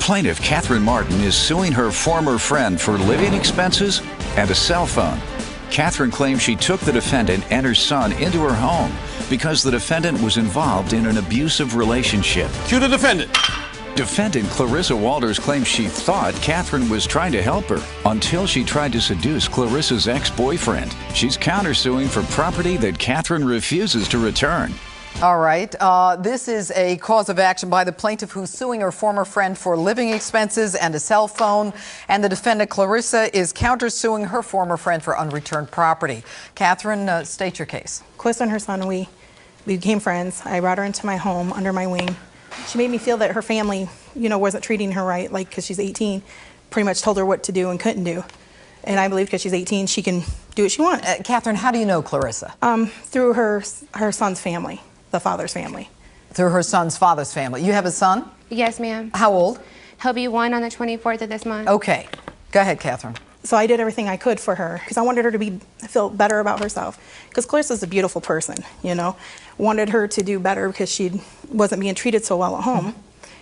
Plaintiff Catherine Martin is suing her former friend for living expenses and a cell phone. Catherine claims she took the defendant and her son into her home because the defendant was involved in an abusive relationship. Cue the defendant. Defendant Clarissa Walters claims she thought Catherine was trying to help her until she tried to seduce Clarissa's ex-boyfriend. She's countersuing for property that Catherine refuses to return. All right. This is a cause of action by the plaintiff who's suing her former friend for living expenses and a cell phone. And the defendant, Clarissa, is countersuing her former friend for unreturned property. Catherine, state your case. Clarissa and her son, we became friends. I brought her into my home under my wing. She made me feel that her family, wasn't treating her right, like, because she's 18, pretty much told her what to do and couldn't do. And I believe because she's 18, she can do what she wants. Catherine, how do you know Clarissa? Through her son's family. The father's family. Through her son's father's family. You have a son? Yes, ma'am. How old? He'll be 1 on the 24th of this month. Okay. Go ahead, Catherine. So I did everything I could for her because I wanted her to feel better about herself. Because Clarissa's a beautiful person, Wanted her to do better because she wasn't being treated so well at home.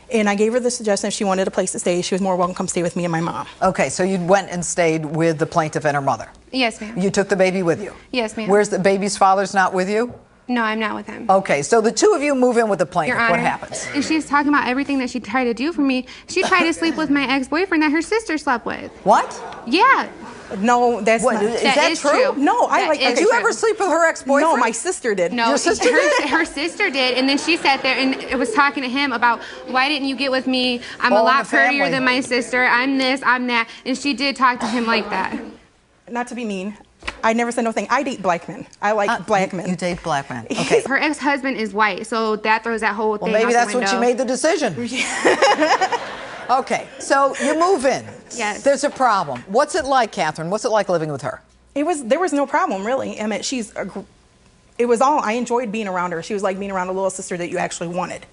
And I gave her the suggestion if she wanted a place to stay, she was more welcome to come stay with me and my mom. Okay, so you went and stayed with the plaintiff and her mother? Yes, ma'am. You took the baby with you? Yes, ma'am. Where's the baby's father's not with you? No, I'm not with him. Okay, so the two of you move in with the plaintiff. Your Honor, what happens? And she's talking about everything that she tried to do for me. She tried to sleep with my ex-boyfriend that her sister slept with. What? Yeah. No, that's not. Is that true? No, Did you ever sleep with her ex-boyfriend? No, my sister did. No, your sister did? Her sister did, and then she sat there and was talking to him about, why didn't you get with me? I'm a lot prettier than my sister. I'm this, I'm that. And she did talk to him like that. Not to be mean, I never said no thing. I date black men. I like black men. You date black men. Okay. Her ex-husband is white, so that throws that whole thing out the maybe that's window. when she made the decision. Okay, so you move in. Yes. There's a problem. What's it like, Catherine? What's it like living with her? There was no problem, really. I mean, it was all, I enjoyed being around her. She was like being around a little sister that you actually wanted.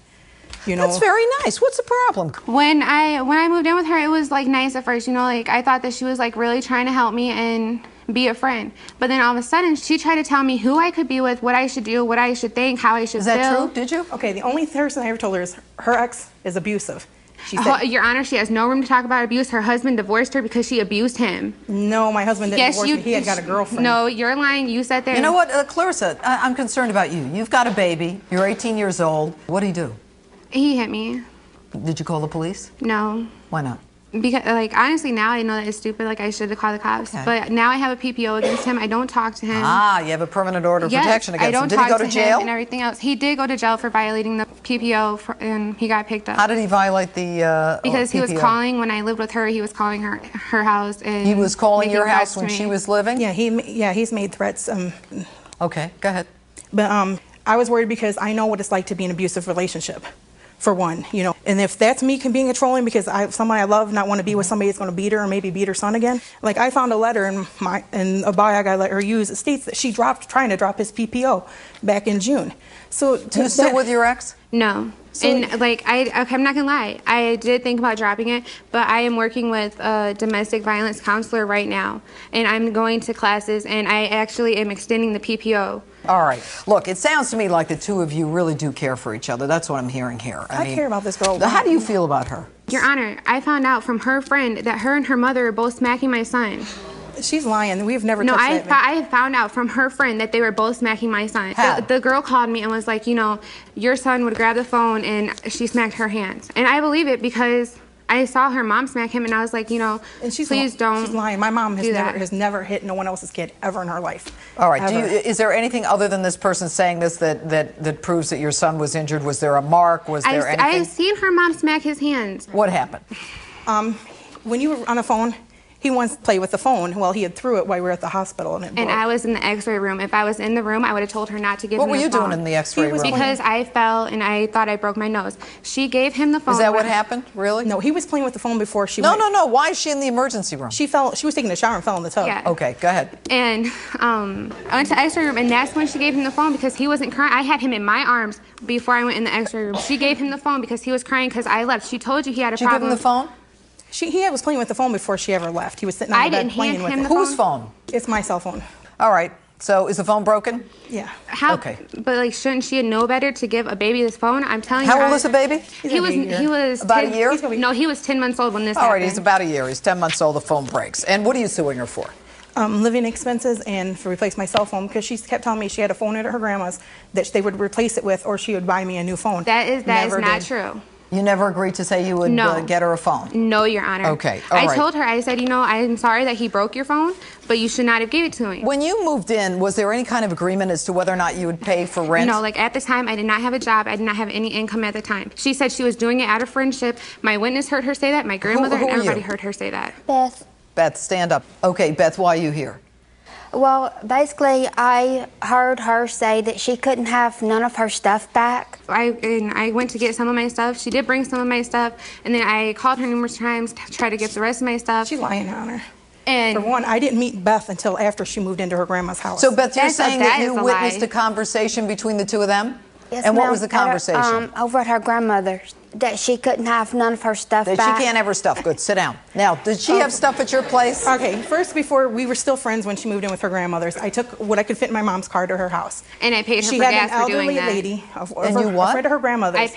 That's very nice. What's the problem? When I moved in with her, it was like nice at first, like I thought that she was like really trying to help me and be a friend. But then all of a sudden, she tried to tell me who I could be with, what I should do, what I should think, how I should feel. Is that true? Did you? Okay, the only person I ever told her is her ex is abusive. She said, Your Honor, she has no room to talk about abuse. Her husband divorced her because she abused him. No, my husband didn't divorce me. He had got a girlfriend. No, you're lying. You sat there. You know what, Clarissa, I'm concerned about you. You've got a baby. You're 18 years old. What do you do? He hit me. Did you call the police? No. Why not? Because, honestly, now I know that it's stupid. I should have called the cops. Okay. But now I have a PPO against him. I don't talk to him. Ah, you have a permanent order of protection against him. Did he go to jail? And everything else. He did go to jail for violating the PPO, and he got picked up. How did he violate the Because PPO? He was calling, when I lived with her, he was calling her house. And he was calling your house when she was living? Yeah, he's made threats. Okay, go ahead. But I was worried because I know what it's like to be in an abusive relationship. For one, and if that's me being controlling because someone I love not want to be with somebody that's going to beat her or maybe beat her son again. Like I found a letter in a biog I let her use. It states that she trying to drop his PPO back in June. So you still with your ex? No. So, and I'm not gonna lie, I did think about dropping it, but I am working with a domestic violence counselor right now, and I'm going to classes, and I actually am extending the PPO. All right. Look, it sounds to me like the two of you really do care for each other. That's what I'm hearing here. I care about this girl. How do you feel about her? Your Honor, I found out from her friend that her and her mother are both smacking my son. She's lying. We've never touched that man. I found out from her friend that they were both smacking my son. The girl called me and was like, your son would grab the phone and she smacked her hands. And I believe it because I saw her mom smack him and I was like, and please don't. She's lying. My mom has never hit no one else's kid ever in her life. All right. Is there anything other than this person saying this that proves that your son was injured? Was there a mark? Was there anything? I've seen her mom smack his hands. What happened? When you were on the phone, he wants to play with the phone. Well, he had threw it while we were at the hospital. And I was in the x-ray room. If I was in the room, I would have told her not to give him the phone. What were you doing in the x-ray room? Because I fell and I thought I broke my nose. She gave him the phone. Is that what happened? Really? No, he was playing with the phone before she went. No. Why is she in the emergency room? She was taking a shower and fell in the tub. Yeah. Okay, go ahead. And I went to the x-ray room, and that's when she gave him the phone because he wasn't crying. I had him in my arms before I went in the x-ray room. She gave him the phone because he was crying because I left. She told you he had a problem. Did you give him the phone? He was playing with the phone before she ever left. He was sitting on the bed playing with it. Whose phone? It's my cell phone. All right. So is the phone broken? Yeah. How? Okay. But like, shouldn't she know better to give a baby this phone? I'm telling you. How old is the baby? He was About 10, a year? No, he was 10 months old when this All right, happened. he's about a year. He's 10 months old. The phone breaks. And what are you suing her for? Living expenses and to replace my cell phone because she kept telling me she had a phone at her grandma's that they would replace it with or she would buy me a new phone. That is Never not did. true. You never agreed to say you would No. get her a phone? No, Your Honor. Okay, all right. I told her, I said, you know, I'm sorry that he broke your phone, but you should not have gave it to me. When you moved in, was there any kind of agreement as to whether or not you would pay for rent? No, like at the time, I did not have a job. I did not have any income at the time. She said she was doing it out of friendship. My witness heard her say that. My grandmother who and are everybody you? heard her say that. Beth. Beth, stand up. Okay, Beth, why are you here? Well, basically, I heard her say that she couldn't have none of her stuff back. I went to get some of my stuff. She did bring some of my stuff, and then I called her numerous times to try to get the rest of my stuff. She's lying on her. And For one, I didn't meet Beth until after she moved into her grandma's house. So, Beth, you're That saying that is you a witnessed lie. a conversation between the two of them? Yes, and what ma'am. was the conversation? Over at her grandmother's, that she couldn't have none of her stuff That back. she can't have her stuff. Good, sit down. Now, did she have stuff at your place? Okay, first, before we were still friends when she moved in with her grandmother's, I took what I could fit in my mom's car to her house. And I paid her she for had gas an for doing elderly that. lady, And you what? a friend of her grandmother's.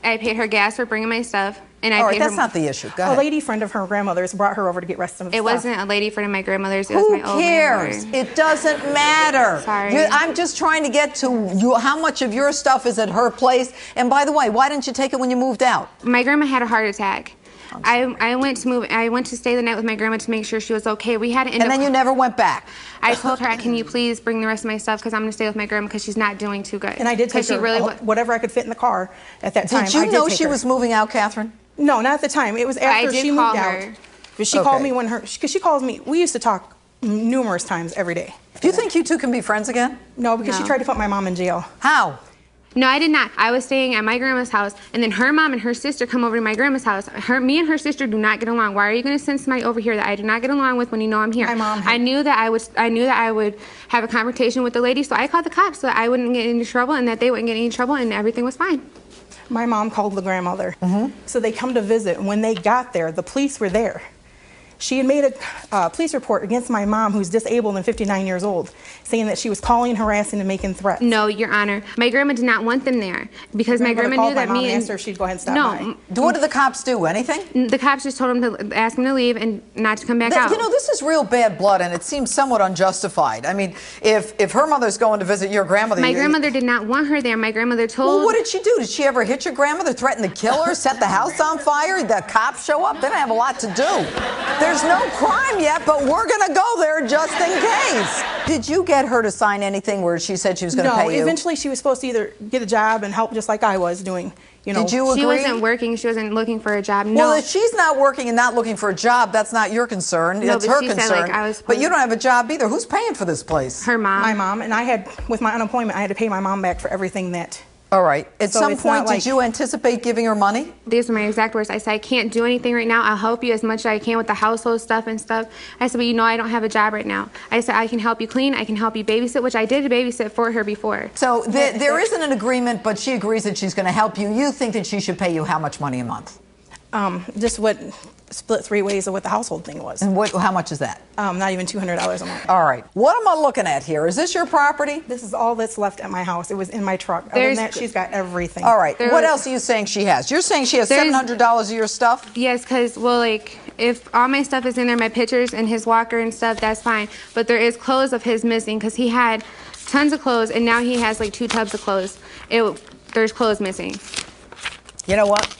I paid her gas for bringing my stuff, and I All right, paid that's her. not the issue. Go A ahead. lady friend of her grandmother's brought her over to get rest of the It stuff. wasn't a lady friend of my grandmother's. It was Who my old cares? landlord. It doesn't matter. Sorry. I'm just trying to get to how much of your stuff is at her place. And by the way, why didn't you take it when you moved out? My grandma had a heart attack. I went to stay the night with my grandma to make sure she was okay. We had to end And up. then you never went back. I told her, can you please bring the rest of my stuff because I'm going to stay with my grandma because she's not doing too good. And I did take 'Cause she her really whatever I could fit in the car at that time. Did you I did know take she her. was moving out, Catherine? No, not at the time. It was after did she call moved her. out. But she Okay. called me because she calls me. We used to talk numerous times every day. Do you think you two can be friends again? No, because she No. tried to put my mom in jail. How? No, I did not. I was staying at my grandma's house, and then her mom and her sister come over to my grandma's house. Me and her sister do not get along. Why are you going to send somebody over here that I do not get along with when you know I'm here? My mom had- I knew that I would have a confrontation with the lady, so I called the cops so that I wouldn't get into trouble and that they wouldn't get any trouble, and everything was fine. My mom called the grandmother. So they come to visit. And when they got there, the police were there. She had made a police report against my mom, who's disabled and 59 years old, saying that she was calling, harassing, and making threats. No, Your Honor. My grandma did not want them there because my grandma knew that my mom me and and asked her if she'd go ahead and stop no, by. What did the cops do? Anything? the cops just told them to ask them to leave and not to come back out. You know, this is real bad blood, and it seems somewhat unjustified. I mean, if her mother's going to visit your grandmother... My grandmother did not want her there. My grandmother told... Well, what did she do? Did she ever hit your grandmother, threaten to kill her, set the house on fire? The cops show up? They don't have a lot to do. There's no crime yet, but we're going to go there just in case. Did you get her to sign anything where she said she was going to pay you? No, eventually she was supposed to either get a job and help just like I was doing. You know. Did you agree? She wasn't working. She wasn't looking for a job. No. Well, if she's not working and not looking for a job, that's not your concern. No, It's but her she said, concern. like, I was But you don't have a job either. Who's paying for this place? Her mom. My mom, and I had, with my unemployment, I had to pay my mom back for everything that. All right. At So some it's point, not like- did you anticipate giving her money? These are my exact words. I said, I can't do anything right now. I'll help you as much as I can with the household stuff and stuff. I said, but you know I don't have a job right now. I said, I can help you clean. I can help you babysit, which I did babysit for her before. So there isn't an agreement, but she agrees that she's going to help you. You think that she should pay you how much money a month? Just what split 3 ways of what the household thing was. And how much is that? Not even $200 a month. All right. What am I looking at here? Is this your property? This is all that's left at my house. It was in my truck. Other than There's- that, she's got everything. All right. There- What else are you saying she has? You're saying she has There's- $700 of your stuff? Yes, because, well, like, if all my stuff is in there, my pictures and his walker and stuff, that's fine. But there is clothes of his missing because he had tons of clothes, and now he has, like, 2 tubs of clothes. There's clothes missing. You know what?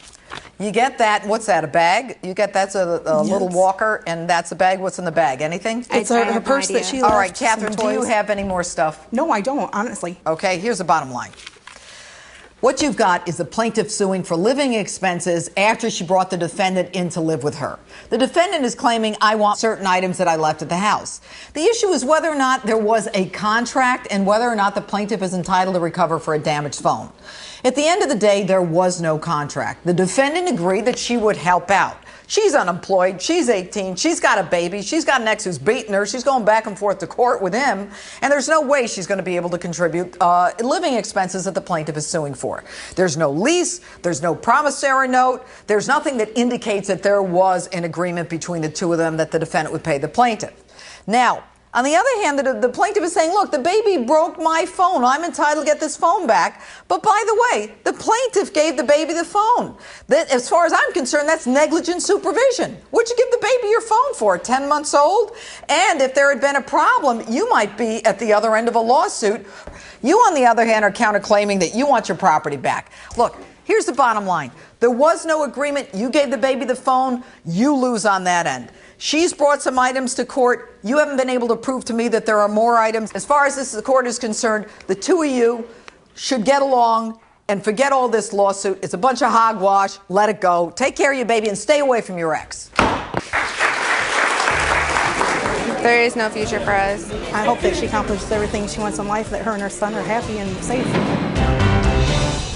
You get that. What's that, a bag? You get that's a little walker, and that's a bag. What's in the bag? Anything? It's I her have no purse that idea. she All left. right, Catherine, some do you toys. have any more stuff? No, I don't, honestly. Okay, here's the bottom line. What you've got is the plaintiff suing for living expenses after she brought the defendant in to live with her. The defendant is claiming, I want certain items that I left at the house. The issue is whether or not there was a contract and whether or not the plaintiff is entitled to recover for a damaged phone. At the end of the day, there was no contract. The defendant agreed that she would help out. She's unemployed. She's 18. She's got a baby. She's got an ex who's beating her. She's going back and forth to court with him. And there's no way she's going to be able to contribute living expenses that the plaintiff is suing for. There's no lease. There's no promissory note. There's nothing that indicates that there was an agreement between the two of them that the defendant would pay the plaintiff. Now, On the other hand, the plaintiff is saying, look, the baby broke my phone. I'm entitled to get this phone back. But by the way, the plaintiff gave the baby the phone. That, as far as I'm concerned, that's negligent supervision. What'd you give the baby your phone for, 10 months old? And if there had been a problem, you might be at the other end of a lawsuit. You, on the other hand, are counterclaiming that you want your property back. Look, here's the bottom line. There was no agreement. You gave the baby the phone. You lose on that end. She's brought some items to court. You haven't been able to prove to me that there are more items. As far as the court is concerned, the two of you should get along and forget all this lawsuit. It's a bunch of hogwash. Let it go. Take care of your baby and stay away from your ex. There is no future for us. I hope that she accomplishes everything she wants in life, that her and her son are happy and safe.